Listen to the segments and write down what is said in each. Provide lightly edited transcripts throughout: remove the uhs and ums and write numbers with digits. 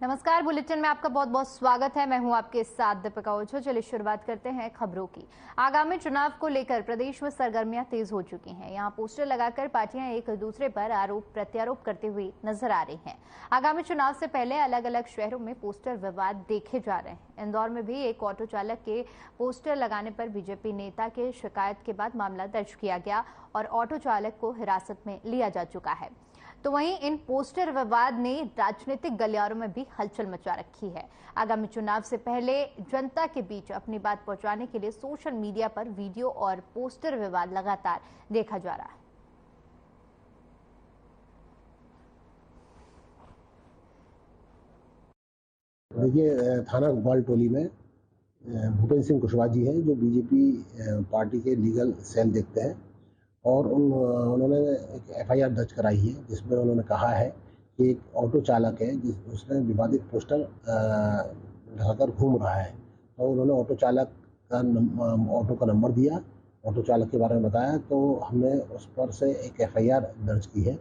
नमस्कार, बुलेटिन में आपका बहुत बहुत स्वागत है। मैं हूं आपके साथ दीपिका ओझा। चलिए शुरुआत करते हैं खबरों की। आगामी चुनाव को लेकर प्रदेश में सरगर्मियां तेज हो चुकी हैं। यहां पोस्टर लगाकर पार्टियां एक दूसरे पर आरोप प्रत्यारोप करते हुए नजर आ रही हैं। आगामी चुनाव से पहले अलग अलग शहरों में पोस्टर विवाद देखे जा रहे हैं। इंदौर में भी एक ऑटो चालक के पोस्टर लगाने पर बीजेपी नेता के शिकायत के बाद मामला दर्ज किया गया और ऑटो चालक को हिरासत में लिया जा चुका है। तो वहीं इन पोस्टर विवाद ने राजनीतिक गलियारों में भी हलचल मचा रखी है। आगामी चुनाव से पहले जनता के बीच अपनी बात पहुंचाने के लिए सोशल मीडिया पर वीडियो और पोस्टर विवाद लगातार देखा जा रहा है। देखिए, थाना गोपाल टोली में भूपेंद्र सिंह कुशवाहा जी हैं जो बीजेपी पार्टी के लीगल सेल देखते हैं और उन्होंने एक एफआईआर दर्ज कराई है जिसमें उन्होंने कहा है कि एक ऑटो चालक है उसने विवादित पोस्टर लगाकर घूम रहा है। और उन्होंने ऑटो चालक का ऑटो का नंबर दिया, ऑटो चालक के बारे में बताया, तो हमने उस पर से एक एफआईआर दर्ज की है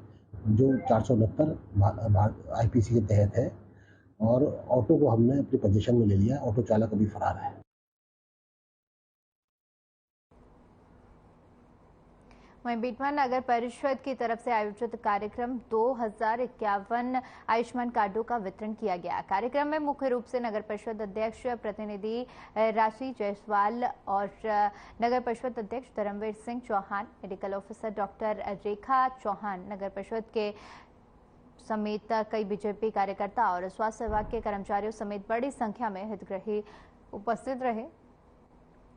जो 469 आईपीसी के तहत है और ऑटो को हमने अपनी पोजीशन में ले लिया। ऑटो चालक अभी फरार है। वहीं बेटवा नगर परिषद की तरफ से आयोजित कार्यक्रम 2051 आयुष्मान कार्डों का वितरण किया गया। कार्यक्रम में मुख्य रूप से नगर परिषद अध्यक्ष प्रतिनिधि राशि जायसवाल और नगर परिषद अध्यक्ष Dharmveer Singh Chauhan, medical officer doctor Rekha Chauhan, नगर परिषद के समेत कई बीजेपी कार्यकर्ता और स्वास्थ्य विभाग के कर्मचारियों समेत बड़ी संख्या में हितग्राही उपस्थित रहे।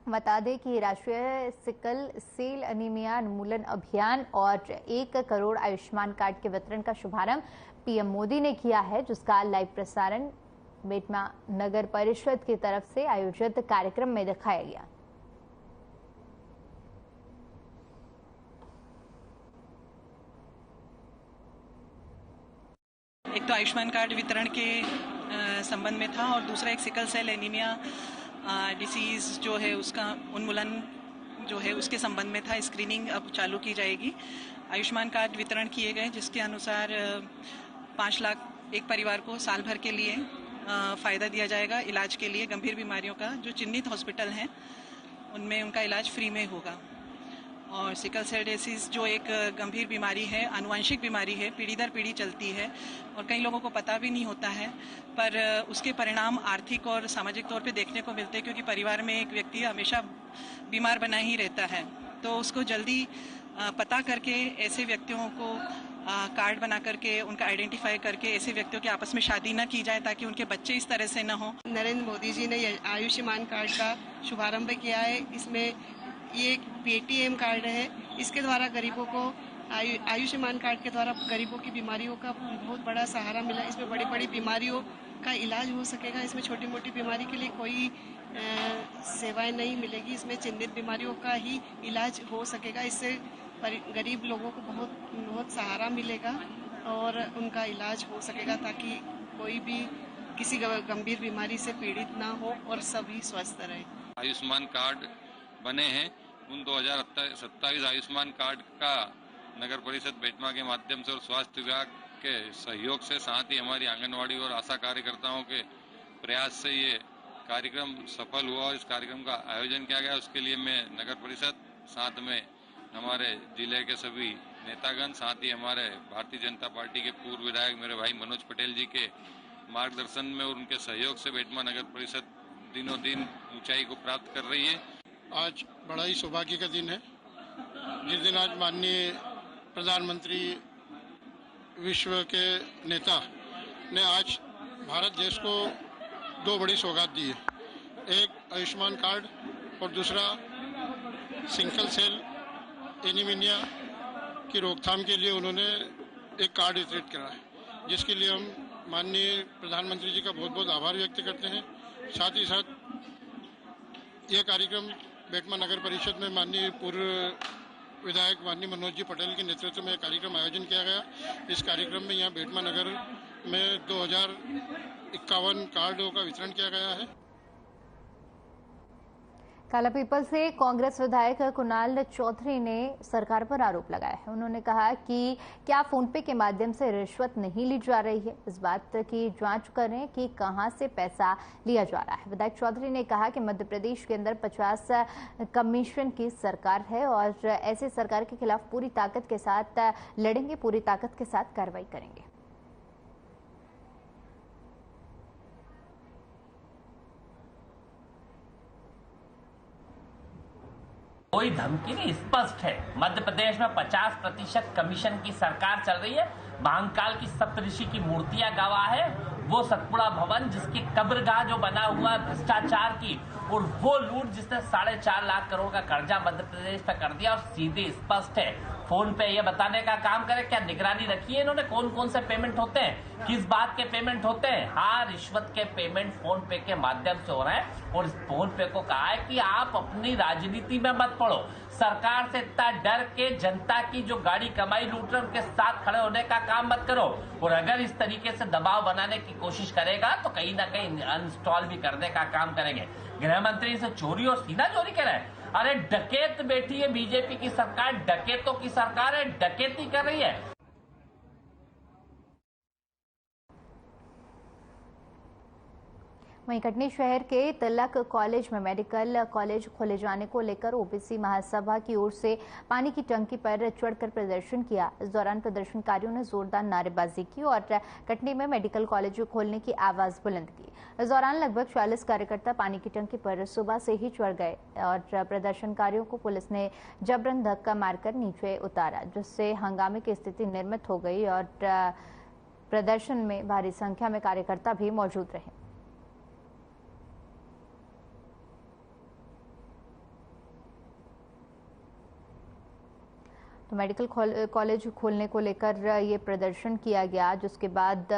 बता दें कि राष्ट्रीय सिकल सेल एनीमिया उन्मूलन अभियान और 1 करोड़ आयुष्मान कार्ड के वितरण का शुभारंभ पीएम मोदी ने किया है, जिसका लाइव प्रसारण बेटवा नगर परिषद की तरफ से आयोजित कार्यक्रम में दिखाया गया। एक तो आयुष्मान कार्ड वितरण के संबंध में था और दूसरा एक सिकल सेल एनीमिया डिसीज़ जो है उसका उन्मूलन जो है उसके संबंध में था। स्क्रीनिंग अब चालू की जाएगी। आयुष्मान कार्ड वितरण किए गए जिसके अनुसार 5 लाख एक परिवार को साल भर के लिए फ़ायदा दिया जाएगा इलाज के लिए। गंभीर बीमारियों का जो चिन्हित हॉस्पिटल हैं उनमें उनका इलाज फ्री में होगा। और सिकल सेल डिसीज़ जो एक गंभीर बीमारी है, आनुवंशिक बीमारी है, पीढ़ी दर पीढ़ी चलती है और कई लोगों को पता भी नहीं होता है, पर उसके परिणाम आर्थिक और सामाजिक तौर पे देखने को मिलते हैं क्योंकि परिवार में एक व्यक्ति हमेशा बीमार बना ही रहता है। तो उसको जल्दी पता करके ऐसे व्यक्तियों को कार्ड बना करके उनका आइडेंटिफाई करके ऐसे व्यक्तियों के आपस में शादी न की जाए ताकि उनके बच्चे इस तरह से न हो। नरेंद्र मोदी जी ने आयुष्मान कार्ड का शुभारंभ किया है। इसमें ये एक पेटीएम कार्ड है। इसके द्वारा गरीबों को आयुष्मान कार्ड के द्वारा गरीबों की बीमारियों का बहुत बड़ा सहारा मिला। इसमें बड़ी बड़ी बीमारियों का इलाज हो सकेगा। इसमें छोटी मोटी बीमारी के लिए कोई सेवाएं नहीं मिलेगी। इसमें चिन्हित बीमारियों का ही इलाज हो सकेगा। इससे गरीब लोगों को बहुत सहारा मिलेगा और उनका इलाज हो सकेगा ताकि कोई भी किसी गंभीर बीमारी से पीड़ित ना हो और सभी स्वस्थ रहे। आयुष्मान कार्ड बने हैं उन 2027 आयुष्मान कार्ड का नगर परिषद बेटवा के माध्यम से और स्वास्थ्य विभाग के सहयोग से, साथ ही हमारी आंगनवाड़ी और आशा कार्यकर्ताओं के प्रयास से ये कार्यक्रम सफल हुआ और इस कार्यक्रम का आयोजन किया गया। उसके लिए मैं नगर परिषद, साथ में हमारे जिले के सभी नेतागण, साथ ही हमारे भारतीय जनता पार्टी के पूर्व विधायक मेरे भाई मनोज पटेल जी के मार्गदर्शन में और उनके सहयोग से बेटवा नगर परिषद दिनों दिन ऊंचाई को प्राप्त कर रही है। आज बड़ा ही सौभाग्य का दिन है जिस दिन आज माननीय प्रधानमंत्री विश्व के नेता ने आज भारत देश को 2 बड़ी सौगात दी है। एक आयुष्मान कार्ड और दूसरा सिकल सेल एनीमिया की रोकथाम के लिए उन्होंने एक कार्ड वितरित करा है, जिसके लिए हम माननीय प्रधानमंत्री जी का बहुत बहुत आभार व्यक्त करते हैं। साथ ही साथ यह कार्यक्रम बेटवा नगर परिषद में माननीय पूर्व विधायक माननीय मनोज जी पटेल के नेतृत्व में कार्यक्रम आयोजन किया गया। इस कार्यक्रम में यहाँ बेटवा नगर में 2051 कार्डों का वितरण किया गया है। कालापीपल से कांग्रेस विधायक कुणाल चौधरी ने सरकार पर आरोप लगाया है। उन्होंने कहा कि क्या फोन पे के माध्यम से रिश्वत नहीं ली जा रही है, इस बात की जांच करें कि कहां से पैसा लिया जा रहा है। विधायक चौधरी ने कहा कि मध्य प्रदेश के अंदर 50 कमीशन की सरकार है और ऐसे सरकार के खिलाफ पूरी ताकत के साथ लड़ेंगे, पूरी ताकत के साथ कार्रवाई करेंगे। कोई धमकी नहीं, स्पष्ट है। मध्य प्रदेश में 50% कमीशन की सरकार चल रही है। महाकाल की सप्तऋषि की मूर्तियां गवाह है। वो सतपुड़ा भवन जिसकी कब्रगाह जो बना हुआ भ्रष्टाचार की, और वो लूट जिसने 4.5 लाख करोड़ का कर्जा मध्य प्रदेश पे कर दिया, और सीधे स्पष्ट है। फोन पे ये बताने का काम करे, क्या निगरानी रखी है इन्होंने कौन कौन से पेमेंट होते हैं, किस बात के पेमेंट होते हैं? हाँ, रिश्वत के पेमेंट फोन पे के माध्यम से हो रहे हैं। और फोन पे को कहा है कि आप अपनी राजनीति में मत पड़ो। सरकार से इतना डर के जनता की जो गाड़ी कमाई लूट रहे उनके साथ खड़े होने का काम मत करो। और अगर इस तरीके से दबाव बनाने की कोशिश करेगा तो कहीं ना कहीं अनइंस्टॉल भी करने का काम करेंगे। गृह मंत्री से चोरी और सीना चोरी कर रहे हैं। अरे डकैत बैठी है बीजेपी की सरकार, डकैतों की सरकार है, डकैती कर रही है। वहीं कटनी शहर के तिलक कॉलेज में मेडिकल कॉलेज खोले जाने को लेकर ओबीसी महासभा की ओर से पानी की टंकी पर चढ़कर प्रदर्शन किया। इस दौरान प्रदर्शनकारियों ने जोरदार नारेबाजी की और कटनी में मेडिकल कॉलेज खोलने की आवाज बुलंद की। इस दौरान लगभग 40 कार्यकर्ता पानी की टंकी पर सुबह से ही चढ़ गए और प्रदर्शनकारियों को पुलिस ने जबरन धक्का मारकर नीचे उतारा, जिससे हंगामे की स्थिति निर्मित हो गई और प्रदर्शन में भारी संख्या में कार्यकर्ता भी मौजूद रहे। तो मेडिकल कॉलेज खोलने को लेकर ये प्रदर्शन किया गया, जिसके बाद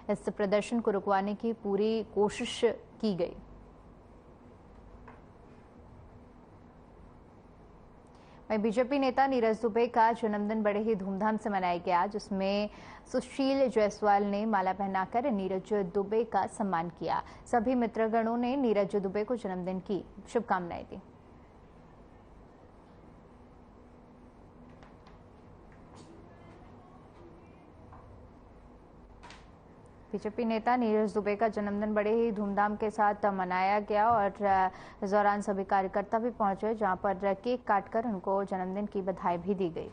इस प्रदर्शन को रुकवाने की पूरी कोशिश की गई। वहीं बीजेपी नेता नीरज दुबे का जन्मदिन बड़े ही धूमधाम से मनाया गया, जिसमें सुशील जायसवाल ने माला पहनाकर नीरज दुबे का सम्मान किया। सभी मित्रगणों ने नीरज दुबे को जन्मदिन की शुभकामनाएं दी। बीजेपी नेता नीरज दुबे का जन्मदिन बड़े ही धूमधाम के साथ मनाया गया और इस दौरान सभी कार्यकर्ता भी पहुंचे, जहां पर केक काटकर उनको जन्मदिन की बधाई भी दी गई।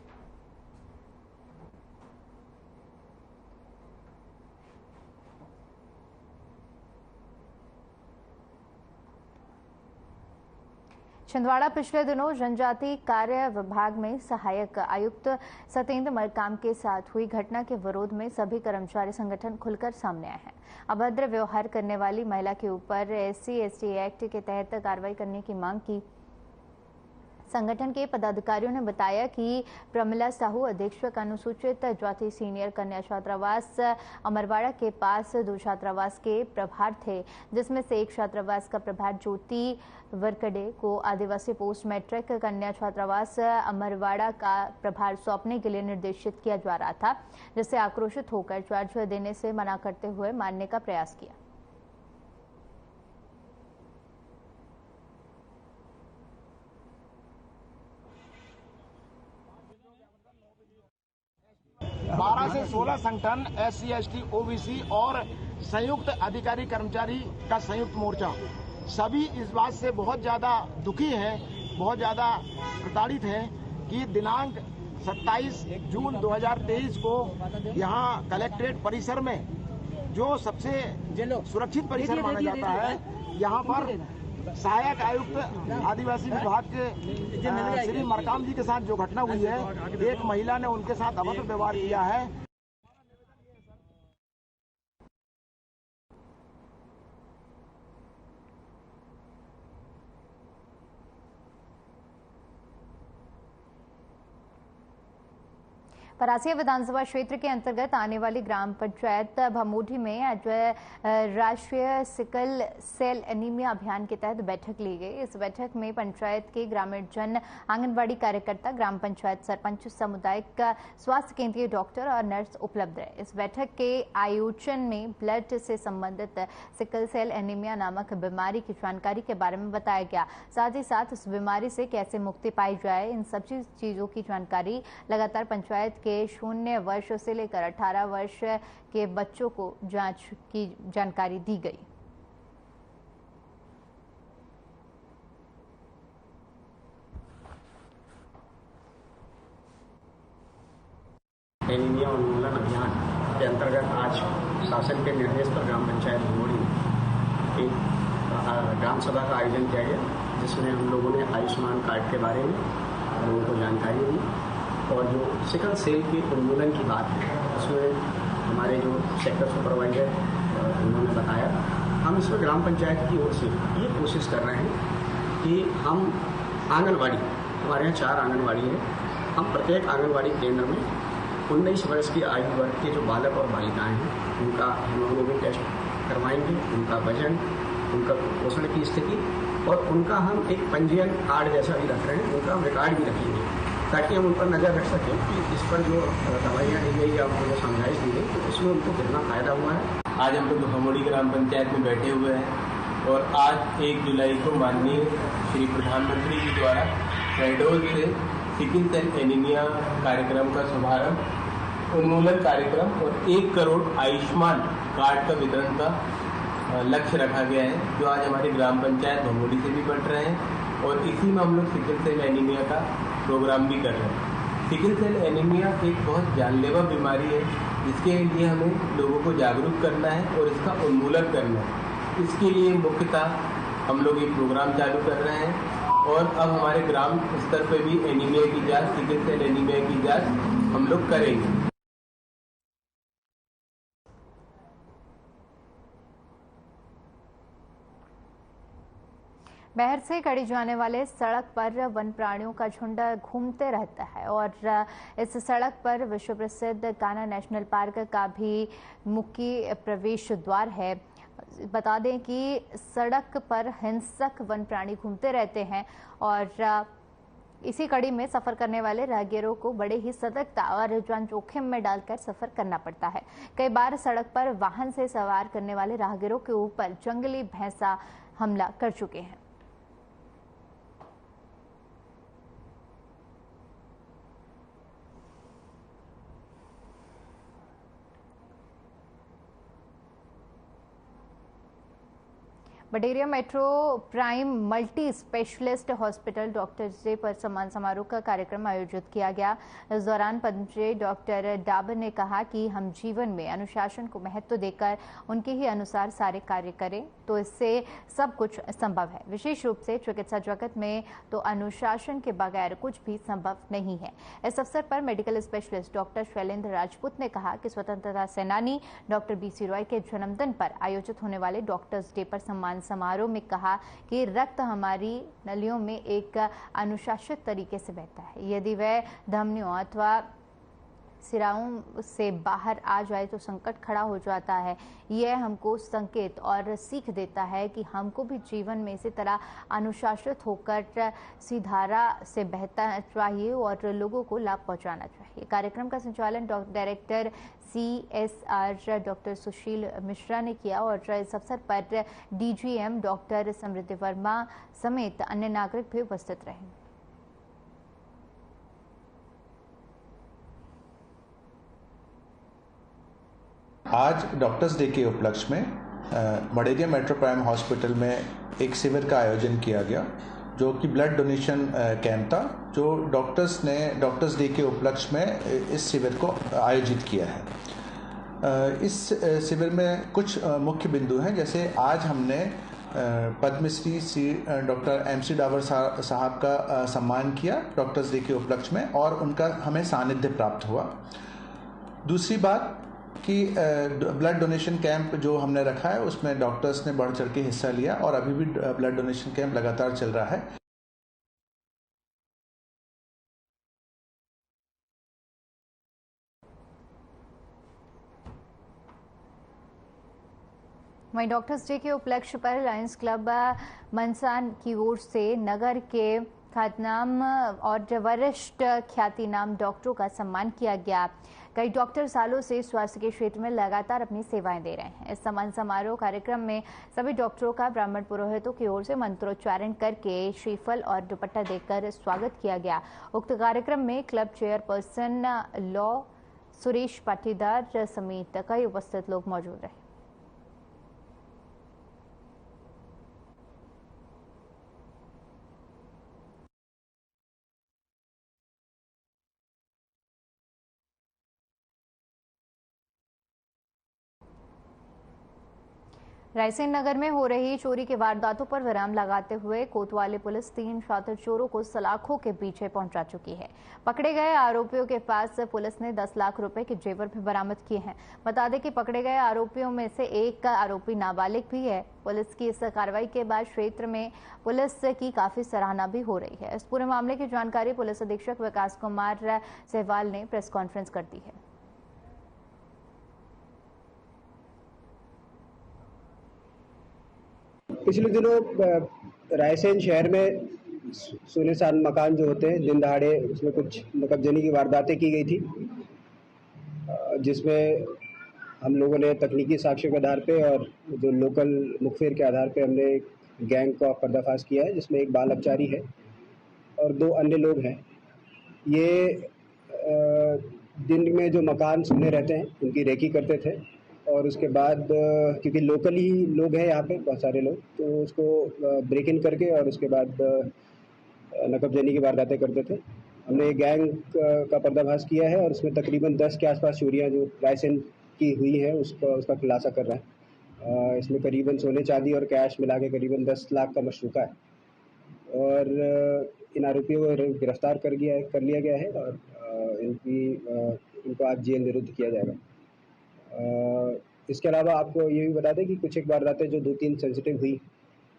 छिंदवाड़ा पिछले दिनों जनजाति कार्य विभाग में सहायक आयुक्त सत्येंद्र मरकाम के साथ हुई घटना के विरोध में सभी कर्मचारी संगठन खुलकर सामने आए हैं। अभद्र व्यवहार करने वाली महिला के ऊपर SC/ST एक्ट के तहत कार्रवाई करने की मांग की। संगठन के पदाधिकारियों ने बताया कि प्रमिला साहू अधीक्षक अनुसूचित जाति सीनियर कन्या छात्रावास अमरवाड़ा के पास 2 छात्रावास के प्रभार थे, जिसमें से एक छात्रावास का प्रभार ज्योति वरकड़े को आदिवासी पोस्ट मैट्रिक कन्या छात्रावास अमरवाड़ा का प्रभार सौंपने के लिए निर्देशित किया जा रहा था, जिससे आक्रोशित होकर चार्ज देने से मना करते हुए मारने का प्रयास किया। बारह से 16 संगठन SC/ST OBC और संयुक्त अधिकारी कर्मचारी का संयुक्त मोर्चा सभी इस बात से बहुत ज्यादा दुखी हैं, बहुत ज्यादा प्रताड़ित हैं कि दिनांक 27 जून 2023 को यहाँ कलेक्ट्रेट परिसर में, जो सबसे सुरक्षित परिसर माना जाता है, यहाँ पर सहायक आयुक्त आदिवासी विभाग के श्री मरकाम जी के साथ जो घटना हुई है, एक महिला ने उनके साथ अभद्र व्यवहार किया है। परासिया विधानसभा क्षेत्र के अंतर्गत आने वाली ग्राम पंचायत भमोडी में आज राष्ट्रीय सिकल सेल एनीमिया अभियान के तहत बैठक ली गई। इस बैठक में पंचायत के ग्रामीण जन, आंगनबाड़ी कार्यकर्ता, ग्राम पंचायत सरपंच, सामुदायिक स्वास्थ्य केंद्रीय डॉक्टर और नर्स उपलब्ध रहे। इस बैठक के आयोजन में ब्लड से संबंधित सिकल सेल एनीमिया नामक बीमारी की जानकारी के बारे में बताया गया। साथ ही साथ इस बीमारी से कैसे मुक्ति पाई जाए, इन सब चीजों की जानकारी लगातार पंचायत के 0 वर्ष से लेकर 18 वर्ष के बच्चों को जांच की जानकारी दी गई। एनीमिया उन्मूलन अभियान के अंतर्गत आज शासन के निर्देश पर ग्राम पंचायत भमोडी में एक ग्राम सभा का आयोजन किया गया, जिसमें हम लोगों ने आयुष्मान कार्ड के बारे में लोगों को जानकारी दी और जो सिकल सेल के उन्मूलन की बात है उसमें हमारे जो सेक्टर सुपरवाइजर उन्होंने बताया। हम इसमें ग्राम पंचायत की ओर से ये कोशिश कर रहे हैं कि हम आंगनवाड़ी, हमारे यहाँ 4 आंगनवाड़ी है, हम प्रत्येक आंगनवाड़ी केंद्र में 19 वर्ष की आयु वर्ग के जो बालक और बालिकाएं हैं उनका हीमोग्लोबिन टेस्ट करवाएंगे, उनका वजन, उनका पोषण की स्थिति और उनका हम एक पंजीयन कार्ड जैसा भी रख रहे हैं, उनका हम रिकॉर्ड भी रखेंगे ताकि हम उन पर नज़र रख सकें कि इस पर जो दवाइयाँ दी गई या उनको समझाइश दी गई तो उसमें उनको कितना फ़ायदा हुआ है। आज हम लोग भमोडी ग्राम पंचायत में बैठे हुए हैं और आज 1 जुलाई को माननीय श्री प्रधानमंत्री जी द्वारा शहडोल से सिकल सेल एनीमिया कार्यक्रम का शुभारंभ, उन्मूलन कार्यक्रम और 1 करोड़ आयुष्मान कार्ड का वितरण का लक्ष्य रखा गया है, जो आज हमारी ग्राम पंचायत भमोडी से भी बढ़ रहे हैं और इसी में हम लोग सिकल सेल एनीमिया का प्रोग्राम भी कर रहे हैं। सिकल सेल एनीमिया एक बहुत जानलेवा बीमारी है, जिसके लिए हमें लोगों को जागरूक करना है और इसका उन्मूलन करना है। इसके लिए मुख्यतः हम लोग ये प्रोग्राम चालू कर रहे हैं और अब हमारे ग्राम स्तर पर भी एनीमिया की जांच, सिकल सेल एनीमिया की जांच हम लोग करेंगे। बाहर से गढ़ी जाने वाले सड़क पर वन प्राणियों का झुंड घूमते रहता है और इस सड़क पर विश्व प्रसिद्ध कान्हा नेशनल पार्क का भी मुख्य प्रवेश द्वार है। बता दें कि सड़क पर हिंसक वन प्राणी घूमते रहते हैं और इसी कड़ी में सफर करने वाले राहगीरों को बड़े ही सतर्कता और जान जोखिम में डालकर सफर करना पड़ता है। कई बार सड़क पर वाहन से सवार करने वाले राहगीरों के ऊपर जंगली भैंसा हमला कर चुके हैं। Baderia metro prime multi specialist hospital doctors day पर सम्मान समारोह का कार्यक्रम आयोजित किया गया। इस दौरान पद्मश्री डॉक्टर डाबर ने कहा कि हम जीवन में अनुशासन को महत्व देकर उनके ही अनुसार सारे कार्य करें तो इससे सब कुछ संभव है। विशेष रूप से चिकित्सा जगत में तो अनुशासन के बगैर कुछ भी संभव नहीं है। इस अवसर पर medical specialist doctor Shailendra Rajput ने कहा कि स्वतंत्रता सेनानी डॉक्टर BC रॉय के जन्मदिन पर आयोजित होने वाले डॉक्टर्स डे पर सम्मान समारोह में कहा कि रक्त हमारी नलियों में एक अनुशासित तरीके से बहता है। यदि वह धमनियों अथवा सिराओं से बाहर आ जाए तो संकट खड़ा हो जाता है। यह हमको संकेत और सीख देता है कि हमको भी जीवन में इसी तरह अनुशासित होकर सीधारा से बहना चाहिए और लोगों को लाभ पहुंचाना चाहिए। कार्यक्रम का संचालन डायरेक्टर CSR डॉक्टर सुशील मिश्रा ने किया और इस अवसर पर DGM डॉक्टर समृद्धि वर्मा समेत अन्य नागरिक भी उपस्थित रहे। आज डॉक्टर्स डे के उपलक्ष्य में बडेरिया मेट्रो प्राइम हॉस्पिटल में एक शिविर का आयोजन किया गया, जो कि ब्लड डोनेशन कैंप था, जो डॉक्टर्स ने डॉक्टर्स डे के उपलक्ष्य में इस शिविर को आयोजित किया है। इस शिविर में कुछ मुख्य बिंदु हैं, जैसे आज हमने पद्मश्री डॉक्टर MC डाबर साहब का सम्मान किया डॉक्टर्स डे के उपलक्ष्य में और उनका हमें सानिध्य प्राप्त हुआ। दूसरी बात कि ब्लड डोनेशन कैंप जो हमने रखा है उसमें डॉक्टर्स ने बढ़ चढ़ के हिस्सा लिया और अभी भी ब्लड डोनेशन कैंप लगातार चल रहा है। वहीं डॉक्टर्स डे के उपलक्ष्य पर लायंस क्लब मनसान की ओर से नगर के ख्यातनाम और वरिष्ठ ख्यातिनाम डॉक्टरों का सम्मान किया गया। कई डॉक्टर सालों से स्वास्थ्य के क्षेत्र में लगातार अपनी सेवाएं दे रहे हैं। इस सम्मान समारोह कार्यक्रम में सभी डॉक्टरों का ब्राह्मण पुरोहितों की ओर से मंत्रोच्चारण करके श्रीफल और दुपट्टा देकर स्वागत किया गया। उक्त कार्यक्रम में club chairperson law Suresh Patidar समेत कई उपस्थित लोग मौजूद रहे। रायसेन नगर में हो रही चोरी की वारदातों पर विराम लगाते हुए कोतवाली पुलिस 3 शातिर चोरों को सलाखों के पीछे पहुंचा चुकी है। पकड़े गए आरोपियों के पास पुलिस ने 10 लाख रुपए के जेवर भी बरामद किए हैं। बता दें कि पकड़े गए आरोपियों में से एक का आरोपी नाबालिग भी है। पुलिस की इस कार्रवाई के बाद क्षेत्र में पुलिस की काफी सराहना भी हो रही है। इस पूरे मामले की जानकारी पुलिस अधीक्षक विकास कुमार सहवाल ने प्रेस कॉन्फ्रेंस कर दी है। पिछले दिनों रायसेन शहर में सुनसान मकान जो होते हैं दिन दहाड़े उसमें कुछ नकबजनी की वारदातें की गई थी, जिसमें हम लोगों ने तकनीकी साक्ष्यों के आधार पे और जो लोकल मुखबिर के आधार पे हमने एक गैंग का पर्दाफाश किया है, जिसमें एक बाल अपचारी है और 2 अन्य लोग हैं। ये दिन में जो मकान सुने रहते हैं उनकी रेकी करते थे और उसके बाद क्योंकि लोकल ही लोग हैं यहाँ पे बहुत सारे लोग, तो उसको ब्रेक इन करके और उसके बाद नकबजनी की वारदातें करते थे। हमने गैंग का पर्दाफाश किया है और उसमें तकरीबन 10 के आसपास चोरियाँ जो रायसेन की हुई है उसका खुलासा कर रहा है। इसमें करीबन सोने चांदी और कैश मिला के करीबन 10 लाख का मशरूका है और इन आरोपियों को गिरफ्तार कर लिया गया है और इनको आज जेल निरुद्ध किया जाएगा। इसके अलावा आपको ये भी बता दें कि कुछ एक वारदातें जो 2-3 सेंसिटिव हुई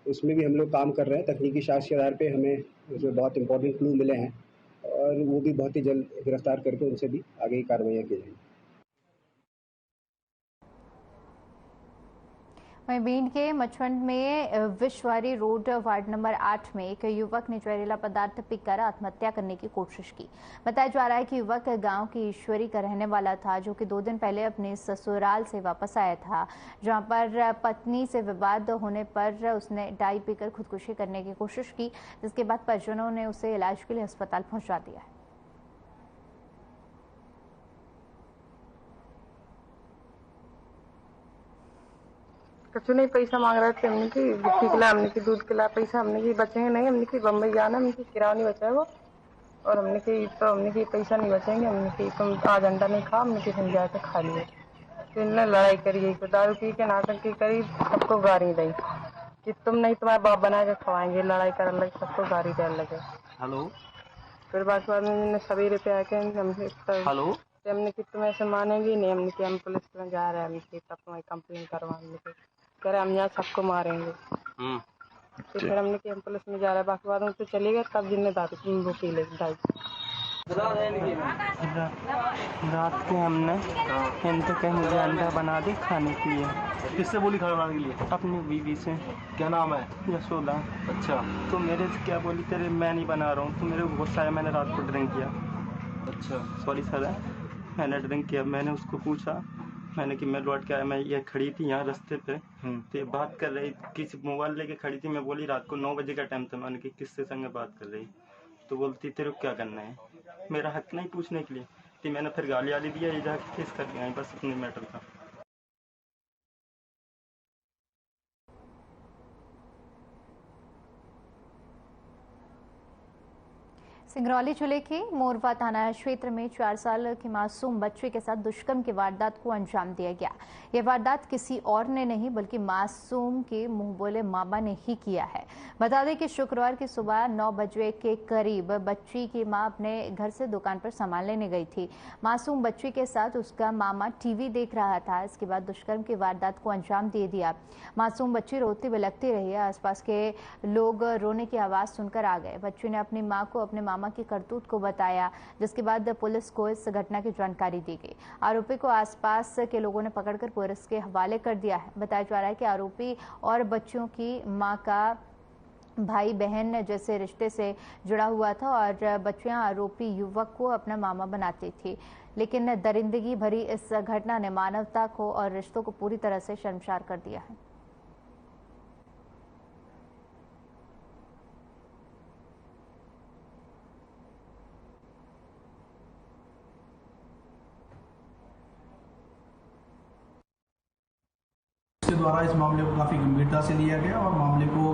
उसमें भी हम लोग काम कर रहे हैं। तकनीकी साक्ष्य के आधार पे हमें उसमें बहुत इंपॉर्टेंट क्लू मिले हैं और वो भी बहुत ही जल्द गिरफ्तार करके उनसे भी आगे की कार्रवाइयाँ की जाएंगी। वहीं भिंड के मछवंड में विश्ववारी रोड वार्ड नंबर 8 में एक युवक ने जहरीला पदार्थ पीकर आत्महत्या करने की कोशिश की। बताया जा रहा है कि युवक गांव की ईश्वरी का रहने वाला था, जो कि 2 दिन पहले अपने ससुराल से वापस आया था, जहां पर पत्नी से विवाद होने पर उसने डाई पीकर खुदकुशी करने की कोशिश की, जिसके बाद परिजनों ने उसे इलाज के लिए अस्पताल पहुंचा दिया है। कछु नहीं, पैसा मांग रहे थे हमने की गिट्टी के ला, हमने की दूध के ला पैसा, हमने की बचेंगे नहीं, हमने की बम्बई जाना, हमने की किराया नहीं बचा वो और हमने की पैसा नहीं बचेंगे, हमने की तुम आज अंडा नहीं खा, हमने की समझा के खा लिए। तो इन्होंने लड़ाई करी गई, दारू पी के नाटक करी, सबको गारी दी कि तुम नहीं तुम्हारे बाप बना के खवाएंगे। लड़ाई करने लगे, सबको गारी देने लगे। हेलो। फिर बाद में सवेरे पे आके हेलो हमने की तुम ऐसे मानेंगे नहीं, हमने की हम पुलिस में जा रहे हैं, हमने की तब तुम्हारी कंप्लेन करवाने के कह रहे हम यहाँ सबको मारेंगे। तो फिर हमने कि हम पुलिस में जा रहे हैं, बाकी बाद तो चले गए, तब जिन्हें दारू वो पी लेगी दारू। रात के हमने इनसे कहीं मुझे अंडा बना दी खाने के लिए। किससे बोली खाना बनाने के लिए? अपनी बीवी से। क्या नाम है? यशोदा। अच्छा। तो मेरे से क्या बोली, तेरे मैं नहीं बना रहा हूँ, तो मेरे को गुस्सा आया, मैंने रात को ड्रिंक किया। अच्छा। सॉरी सर, मैंने ड्रिंक किया। मैंने उसको पूछा, मैंने कि मैं लौट के आया, मैं ये खड़ी थी यहाँ रास्ते पे, तो ये बात कर रही, किसी मोबाइल लेके खड़ी थी। मैं बोली रात को 9 बजे का टाइम था, मैंने कि किससे संग बात कर रही, तो बोलती तेरे को क्या करना है, मेरा हक नहीं पूछने के लिए। तो मैंने फिर गाली वाली दिया, ये जाके केस कर दिया, बस अपने मैटर था। सिंगरौली जिले के मोरवा थाना क्षेत्र में 4 साल की मासूम बच्चे के साथ दुष्कर्म की वारदात को अंजाम दिया गया। यह वारदात किसी और ने नहीं बल्कि मासूम के मुंह बोले मामा ने ही किया है। बता दें कि शुक्रवार की सुबह 9 बजे के करीब बच्ची की मां अपने घर से दुकान पर सामान लेने गई थी। मासूम बच्ची के साथ उसका मामा टीवी देख रहा था। इसके बाद दुष्कर्म की वारदात को अंजाम दे दिया। मासूम बच्ची रोती बिलखती रही। आसपास के लोग रोने की आवाज सुनकर आ गए। बच्ची ने अपनी मां को अपने मामा मामा की करतूत को बताया, जिसके बाद पुलिस को इस घटना की जानकारी दी गई। आरोपी को आसपास के लोगों ने पकड़कर पुलिस के हवाले कर दिया है। बताया जा रहा है कि आरोपी और बच्चों की मां का भाई बहन जैसे रिश्ते से जुड़ा हुआ था और बच्चियां आरोपी युवक को अपना मामा बनाती थी, लेकिन दरिंदगी भरी इस घटना ने मानवता को और रिश्तों को पूरी तरह से शर्मसार कर दिया है। के द्वारा इस मामले को काफ़ी गंभीरता से लिया गया और मामले को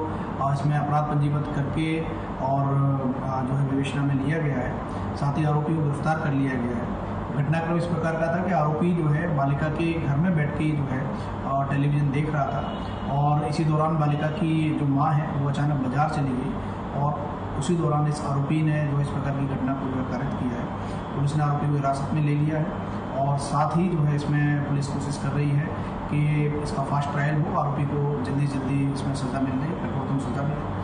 इसमें अपराध पंजीबद्ध करके और जो है विवेचना में लिया गया है। साथ ही आरोपी को गिरफ्तार कर लिया गया है। घटनाक्रम इस प्रकार का था कि आरोपी जो है बालिका के घर में बैठ के जो है टेलीविज़न देख रहा था और इसी दौरान बालिका की जो माँ है वो अचानक बाजार चली गई और उसी दौरान इस आरोपी ने जो इस प्रकार की घटना को कारित किया है। पुलिस ने आरोपी को हिरासत में ले लिया है और साथ ही जो है इसमें पुलिस कोशिश कर रही है कि इसका फास्ट ट्रायल हो, आरोपी को जल्दी से जल्दी इसमें सजा मिल जाए, कठोरतम सजा मिले।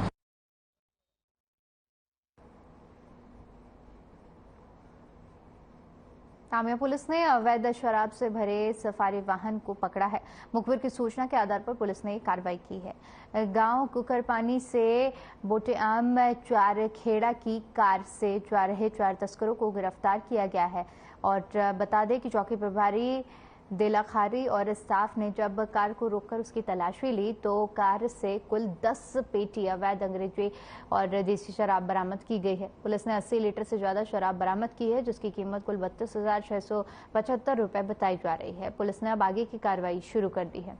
तामिया पुलिस ने अवैध शराब से भरे सफारी वाहन को पकड़ा है। मुखबिर की सूचना के आधार पर पुलिस ने कार्रवाई की है। गांव कुकरपानी से बोटेआम चारखेड़ा की कार से जा रहे 4 तस्करों को गिरफ्तार किया गया है और बता दें कि चौकी प्रभारी दिलाखारी और स्टाफ ने जब कार को रोककर उसकी तलाशी ली तो कार से कुल 10 पेटी अवैध अंग्रेजी और देसी शराब बरामद की गई है। पुलिस ने 80 लीटर से ज्यादा शराब बरामद की है, जिसकी कीमत कुल 32,675 रुपए बताई जा रही है। पुलिस ने अब आगे की कार्रवाई शुरू कर दी है।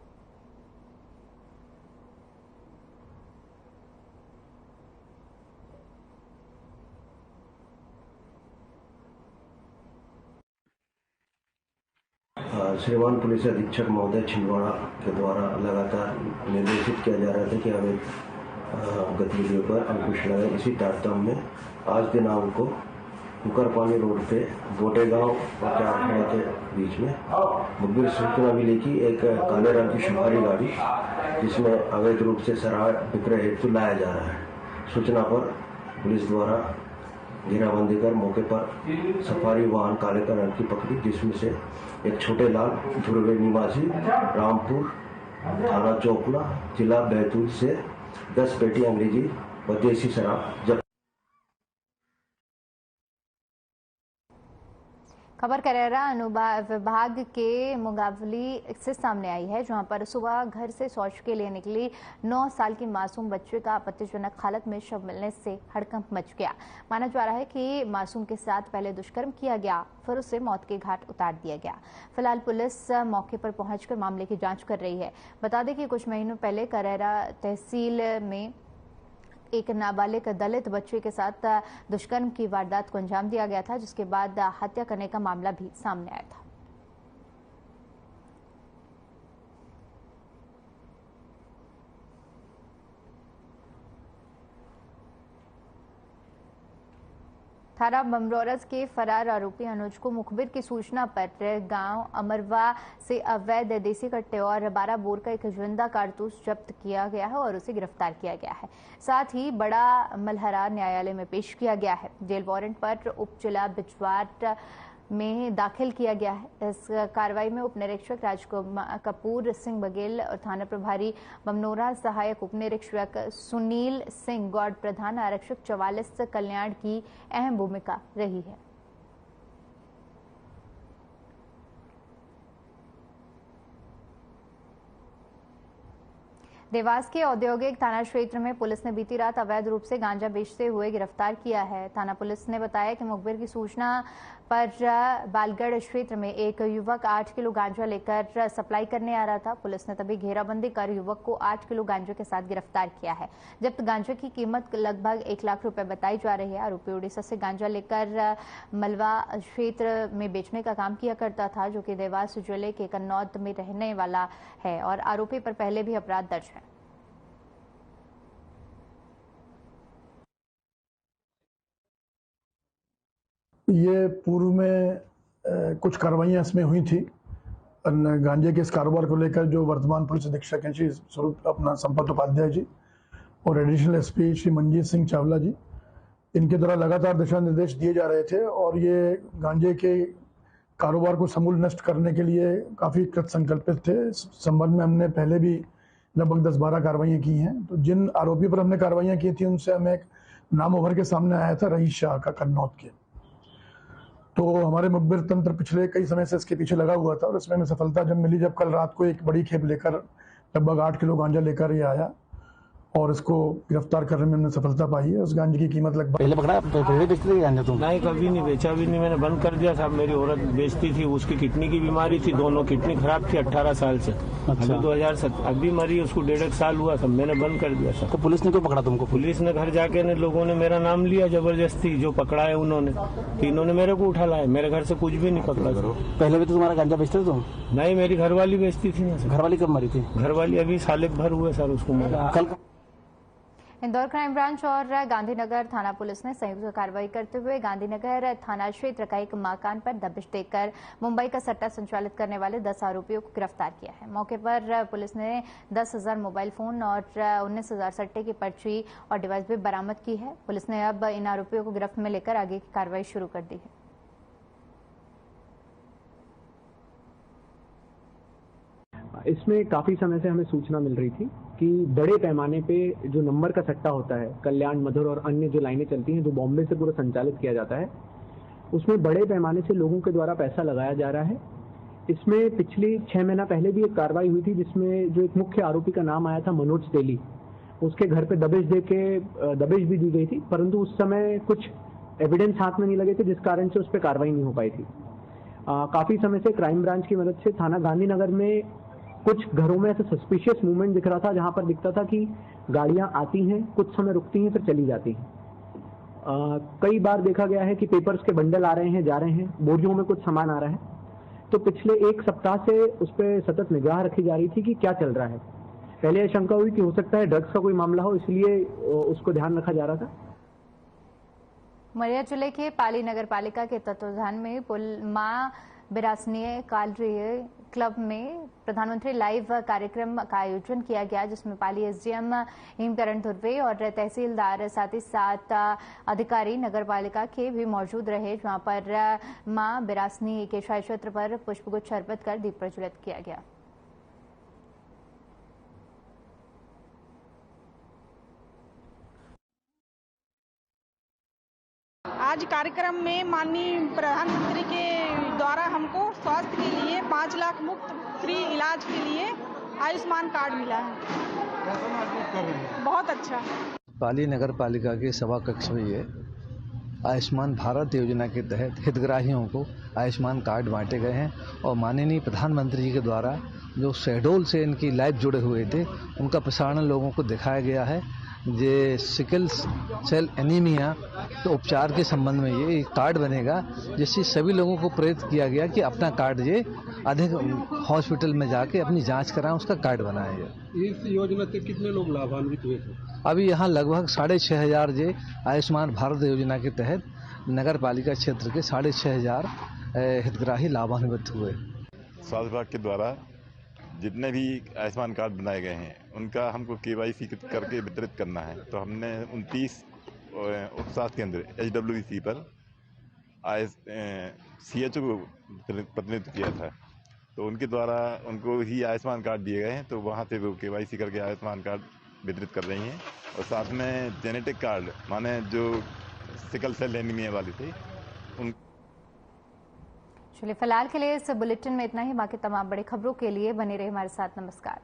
श्रीमान पुलिस अधीक्षक महोदय छिंदवाड़ा के द्वारा लगातार निर्देशित किया जा रहा था कि अवैध गतिविधियों पर अंकुश लगाए। इसी तारतम्य में आज दिनांक को कुकरपानी रोड पे बोटेगांव और चारखेड़ा के बीच में मुखबिर सूचना मिली कि एक काले रंग की सफारी गाड़ी जिसमें अवैध रूप से शराब विक्रय हेतु लाया जा रहा है। सूचना पर पुलिस द्वारा घेराबंदी कर मौके पर सफारी वाहन काले रंग की पकड़ी, जिसमें से एक छोटे लाल धुरवे निवासी रामपुर थाना चौपला जिला बैतूल से 10 पेटी अंग्रेजी व देसी शराब जब्त। खबर करेरा अनुभाग विभाग के मुगावली से सामने आई है, जहां पर सुबह घर से शौच के लिए निकली 9 साल की मासूम बच्चे का आपत्तिजनक हालत में शव मिलने से हड़कंप मच गया। माना जा रहा है कि मासूम के साथ पहले दुष्कर्म किया गया, फिर उसे मौत के घाट उतार दिया गया। फिलहाल पुलिस मौके पर पहुंचकर मामले की जांच कर रही है। बता दें कि कुछ महीनों पहले करेरा तहसील में एक नाबालिग दलित बच्चे के साथ दुष्कर्म की वारदात को अंजाम दिया गया था, जिसके बाद हत्या करने का मामला भी सामने आया था। थाना बमरोरस के फरार आरोपी अनुज को मुखबिर की सूचना पर गांव अमरवा से अवैध देसी कट्टे और 12 बोर का एक जिंदा कारतूस जब्त किया गया है और उसे गिरफ्तार किया गया है। साथ ही बड़ा मल्हरा न्यायालय में पेश किया गया है। जेल वारंट पर उप जिला बिजवाट में दाखिल किया गया है। इस कार्रवाई में उप निरीक्षक राजकपूर सिंह बघेल और थाना प्रभारी बमनोरा, सहायक उप निरीक्षक सुनील सिंह, गौड़ प्रधान आरक्षक 44 कल्याण की अहम भूमिका रही है। देवास के औद्योगिक थाना क्षेत्र में पुलिस ने बीती रात अवैध रूप से गांजा बेचते हुए गिरफ्तार किया है। थाना पुलिस ने बताया कि मुखबिर की सूचना पर बालगढ़ क्षेत्र में एक युवक 8 किलो गांजा लेकर सप्लाई करने आ रहा था। पुलिस ने तभी घेराबंदी कर युवक को 8 किलो गांजे के साथ गिरफ्तार किया है। जब्त गांजे की कीमत लगभग 1 लाख रुपए बताई जा रही है। आरोपी उड़ीसा से गांजा लेकर मलवा क्षेत्र में बेचने का काम किया करता था, जो कि देवास जिले के कन्नौद में रहने वाला है और आरोपी पर पहले भी अपराध दर्ज है। ये पूर्व में कुछ कार्रवाइयाँ इसमें हुई थी। गांजे के इस कारोबार को लेकर जो वर्तमान पुलिस अधीक्षक हैं श्री स्वरूप अपना संपत उपाध्याय जी और एडिशनल एसपी श्री मंजीत सिंह चावला जी इनके द्वारा लगातार दिशा निर्देश दिए जा रहे थे और ये गांजे के कारोबार को समूल नष्ट करने के लिए काफ़ी कृत संकल्पित थे। इस संबंध में हमने पहले भी लगभग 10-12 कार्रवाइयाँ की हैं। तो जिन आरोपियों पर हमने कार्रवाइयाँ की थी उनसे हमें एक नाम उभर के सामने आया था रईस शाह का कन्नौज के। तो हमारे मुखबिर तंत्र पिछले कई समय से इसके पीछे लगा हुआ था और इसमें हमें सफलता जब मिली जब कल रात को एक बड़ी खेप लेकर लगभग 8 किलो गांजा लेकर ये आया और इसको गिरफ्तार करने में हमने सफलता पाई है। उस गांजे की कीमत लगभग पहले पकड़ा पहले बेचते थे गांजा तुम? नहीं, कभी नहीं बेचा भी नहीं, मैंने बंद कर दिया साहब। मेरी औरत बेचती थी, उसकी किडनी की बीमारी थी, दोनों किडनी खराब थी 18 साल से। अच्छा। अभी 2007 अभी मरी, उसको 1.5 साल हुआ सब, मैंने बंद कर दिया सब। तो पुलिस ने क्यों पकड़ा तुमको? पुलिस ने घर जाके ने लोगों ने मेरा नाम लिया जबरदस्ती, जो पकड़ा है उन्होंने, तीनों ने मेरे को उठा लाया, मेरे घर से कुछ भी नहीं पकड़ा। पहले भी तो तुम्हारा गांजा बेचते थे तुम? नहीं, मेरी घरवाली बेचती थी ना सर। घरवाली कब मरी थी? घरवाली अभी साल भर हुए सर उसको मरा। कल इंदौर क्राइम ब्रांच और गांधीनगर थाना पुलिस ने संयुक्त कार्रवाई करते हुए गांधीनगर थाना क्षेत्र का एक मकान पर दबिश देकर मुंबई का सट्टा संचालित करने वाले 10 आरोपियों को गिरफ्तार किया है। मौके पर पुलिस ने 10,000 मोबाइल फोन और 19,000 सट्टे की पर्ची और डिवाइस भी बरामद की है। पुलिस ने अब इन आरोपियों को गिरफ्त में लेकर आगे की कार्रवाई शुरू कर दी है। इसमें काफी समय से हमें सूचना मिल रही थी कि बड़े पैमाने पे जो नंबर का सट्टा होता है, कल्याण, मधुर और अन्य जो लाइनें चलती हैं, जो बॉम्बे से पूरा संचालित किया जाता है, उसमें बड़े पैमाने से लोगों के द्वारा पैसा लगाया जा रहा है। इसमें पिछली 6 महीना पहले भी एक कार्रवाई हुई थी जिसमें जो एक मुख्य आरोपी का नाम आया था मनोज तेली, उसके घर पे दबिश भी दी गई थी, परंतु उस समय कुछ एविडेंस हाथ में नहीं लगे थे जिस कारण से उस पर कार्रवाई नहीं हो पाई थी। काफी समय से क्राइम ब्रांच की मदद से थाना गांधीनगर में कुछ घरों में ऐसा सस्पिशियस मूवमेंट दिख रहा था जहां पर दिखता था कि गाड़ियां आती हैं, कुछ समय रुकती हैं, फिर चली जाती हैं। कई बार देखा गया है कि पेपर्स के बंडल आ रहे हैं, जा रहे हैं, बोरियों में कुछ सामान आ रहा है। तो पिछले 1 सप्ताह से उस पर सतत निगाह रखी जा रही थी कि क्या चल रहा है। पहले यह शंका हुई कि हो सकता है ड्रग्स का कोई मामला हो, इसलिए उसको ध्यान रखा जा रहा था। उमरिया जिले के पाली नगर पालिका के तत्वाधान में मां बिरासनीय कालरी क्लब में प्रधानमंत्री लाइव कार्यक्रम का आयोजन किया गया, जिसमें पाली एसडीएम हेमकरण धुर्वे और तहसीलदार साथ ही साथ अधिकारी नगर पालिका के भी मौजूद रहे, जहां पर मां बिरासनी के शाही क्षेत्र पर पुष्पगुच्छ अर्पित कर दीप प्रज्वलित किया गया। आज कार्यक्रम में माननीय प्रधानमंत्री के द्वारा हमको स्वास्थ्य के लिए 5 लाख मुफ्त फ्री इलाज के लिए आयुष्मान कार्ड मिला है। बहुत अच्छा। पाली नगर पालिका के सभा कक्ष में ये आयुष्मान भारत योजना के तहत हितग्राहियों को आयुष्मान कार्ड बांटे गए हैं और माननीय प्रधानमंत्री जी के द्वारा जो शहडोल से इनकी लाइव जुड़े हुए थे उनका प्रसारण लोगों को दिखाया गया है। ये सिकल सेल एनीमिया के उपचार के संबंध में ये एक कार्ड बनेगा, जिससे सभी लोगों को प्रेरित किया गया कि अपना कार्ड ये अधिक हॉस्पिटल में जाके अपनी जांच कराएं, उसका कार्ड बनाएंगे। इस योजना से कितने लोग लाभान्वित हुए थे? अभी यहाँ लगभग 6,500 ये आयुष्मान भारत योजना के तहत नगर पालिका क्षेत्र के 6,500 हितग्राही लाभान्वित हुए। स्वास्थ्य विभाग के द्वारा जितने भी आयुष्मान कार्ड बनाए गए हैं उनका हमको KYC करके वितरित करना है। तो हमने 29 उप स्वास्थ्य केंद्र HWC पर CHO को प्रतिनिधित्व किया था, तो उनके द्वारा उनको ही आयुष्मान कार्ड दिए गए हैं। तो वहाँ से वो KYC करके आयुष्मान कार्ड वितरित कर रही हैं और साथ में जेनेटिक कार्ड माने जो सिकल सेल एनीमिया वाले थे उन। चलिए फिलहाल के लिए इस बुलेटिन में इतना ही। बाकी तमाम बड़ी खबरों के लिए बने रहे हमारे साथ। नमस्कार।